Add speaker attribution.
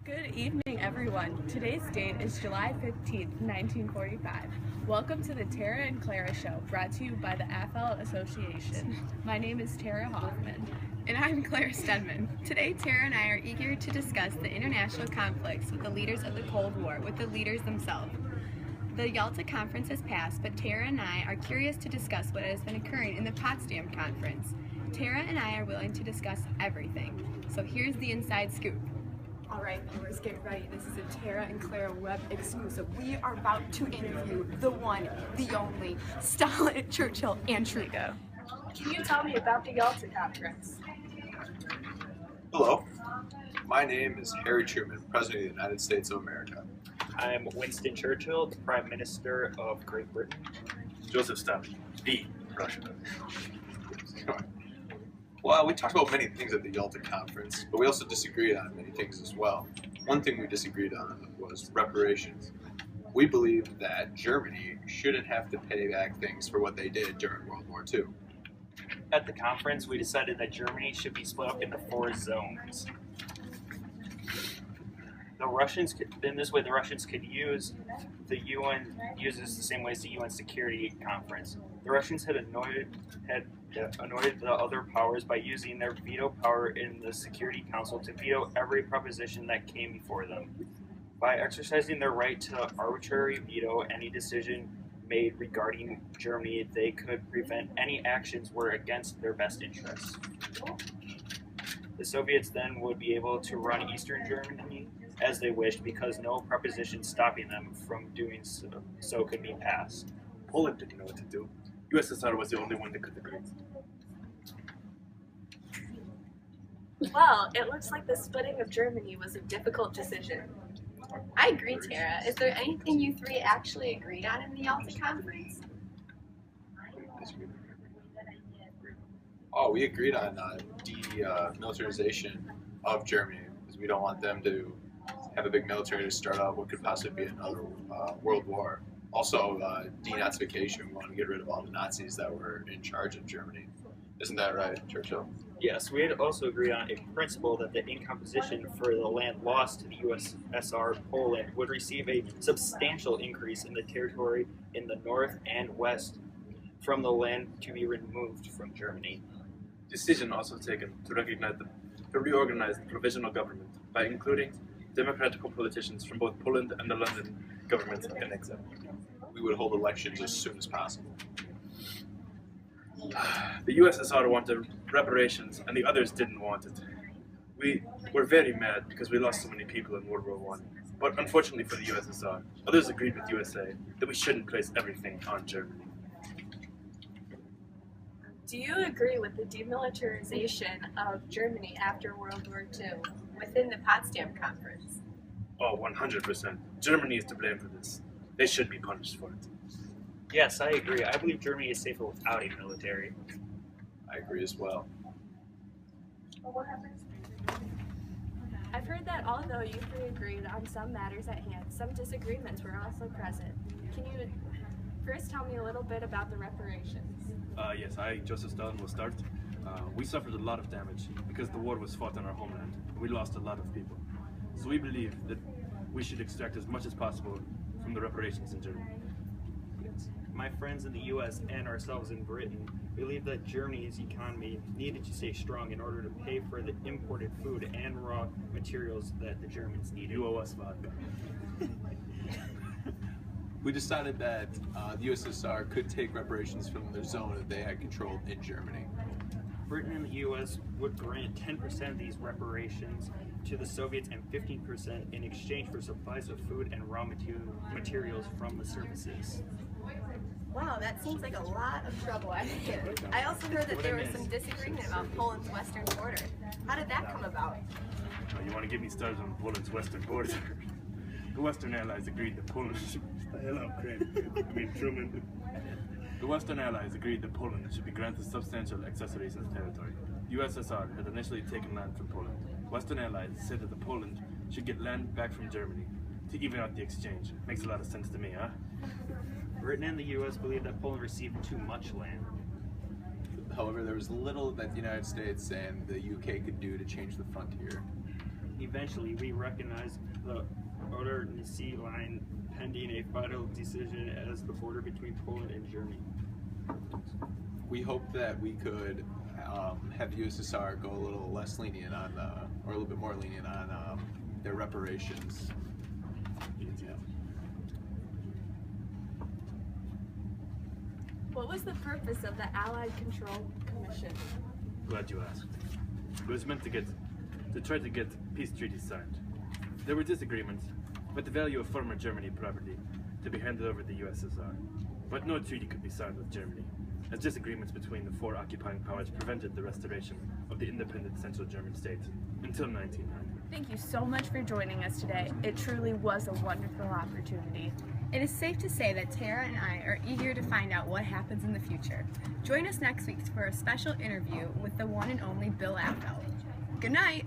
Speaker 1: Good evening, everyone. Today's date is July 15th, 1945. Welcome to the Tara and Clara Show, brought to you by the AFL Association. My name is Tara Hoffman.
Speaker 2: And I'm Claire Stedman. Today, Tara and I are eager to discuss the international conflicts with the leaders of the Cold War, with the leaders themselves. The Yalta Conference has passed, but Tara and I are curious to discuss what has been occurring in the Potsdam Conference. Tara and I are willing to discuss everything. So here's the inside scoop.
Speaker 3: All right, viewers, get ready. This is a Tara and Clara web exclusive. We are about to interview the one, the only, Stalin, Churchill, and Trudeau.
Speaker 1: Can you tell me about the Yalta Conference?
Speaker 4: Hello, my name is Harry Truman, President of the United States of America.
Speaker 5: I'm Winston Churchill, the Prime Minister of Great Britain.
Speaker 6: Joseph Stalin, the Russian.
Speaker 4: Well, we talked about many things at the Yalta Conference, but we also disagreed on many things as well. One thing we disagreed on was reparations. We believe that Germany shouldn't have to pay back things for what they did during World War II.
Speaker 5: At the conference, we decided that Germany should be split up into 4 zones. In this way, the Russians could use the UN uses the same way as the UN Security Conference. The Russians had annoyed the other powers by using their veto power in the Security Council to veto every proposition that came before them. By exercising their right to arbitrarily veto any decision made regarding Germany, they could prevent any actions were against their best interests. The Soviets then would be able to run Eastern Germany as they wished because no proposition stopping them from doing so could be passed.
Speaker 6: Poland didn't know what to do. USSR was the only one that could agree.
Speaker 1: Well, it looks like the splitting of Germany was a difficult decision.
Speaker 2: I agree, Tara. Is there anything you three actually agreed on in the Yalta Conference?
Speaker 4: We agreed on demilitarization of Germany because we don't want them to have a big military to start out what could possibly be another world war. Also, denazification. We want to get rid of all the Nazis that were in charge of Germany. Isn't that right, Churchill?
Speaker 5: Yes, we had also agreed on a principle that the income for the land lost to the USSR Poland would receive a substantial increase in the territory in the north and west from the land to be removed from Germany.
Speaker 6: Decision also taken to reorganize the provisional government by including democratic politicians from both Poland and the London government in exile.
Speaker 4: We would hold elections as soon as possible.
Speaker 6: The USSR wanted reparations and the others didn't want it. We were very mad because we lost so many people in World War I. But unfortunately for the USSR, others agreed with USA that we shouldn't place everything on Germany.
Speaker 1: Do you agree with the demilitarization of Germany after World War II within the Potsdam Conference?
Speaker 6: Oh, 100%. Germany is to blame for this. They should be punished for it.
Speaker 5: Yes, I agree. I believe Germany is safer without a military.
Speaker 4: I agree as well.
Speaker 1: I've heard that although you three agreed on some matters at hand, some disagreements were also present. Can you first tell me a little bit about the reparations?
Speaker 7: Yes, I, Joseph Stalin, will start. We suffered a lot of damage because the war was fought on our homeland. We lost a lot of people. So we believe that we should extract as much as possible from the reparations in Germany.
Speaker 5: My friends in the US and ourselves in Britain believe that Germany's economy needed to stay strong in order to pay for the imported food and raw materials that the Germans needed.
Speaker 6: You owe us vodka.
Speaker 8: We decided that the USSR could take reparations from the zone that they had controlled in Germany.
Speaker 5: Britain and the US would grant 10% of these reparations to the Soviets and 15% in exchange for supplies of food and raw materials from the services.
Speaker 2: Wow, that seems like a lot of trouble. I also heard that there was some disagreement about Poland's western border. How did that come about?
Speaker 6: You want to get me started on Poland's western border? The Western Allies agreed that Poland should... Hello, Truman. The Western Allies agreed that Poland should be granted substantial accessories in the territory. The USSR had initially taken land from Poland. Western Allies said that the Poland should get land back from Germany to even out the exchange. Makes a lot of sense to me, huh?
Speaker 5: Britain and the US believed that Poland received too much land.
Speaker 8: However, there was little that the United States and the UK could do to change the frontier.
Speaker 9: Eventually, we recognize the Oder-Neisse line pending a final decision as the border between Poland and Germany.
Speaker 8: We hope that we could have the USSR go a little less lenient on, or a little bit more lenient on their reparations. Yeah.
Speaker 1: What was the purpose of the Allied Control Commission?
Speaker 7: Glad you asked. It was meant to try to get peace treaties signed. There were disagreements about the value of former Germany property to be handed over to the USSR, but no treaty could be signed with Germany, as disagreements between the four occupying powers prevented the restoration of the independent Central German state until 1990.
Speaker 1: Thank you so much for joining us today. It truly was a wonderful opportunity.
Speaker 2: It is safe to say that Tara and I are eager to find out what happens in the future. Join us next week for a special interview with the one and only Bill Appel. Good night!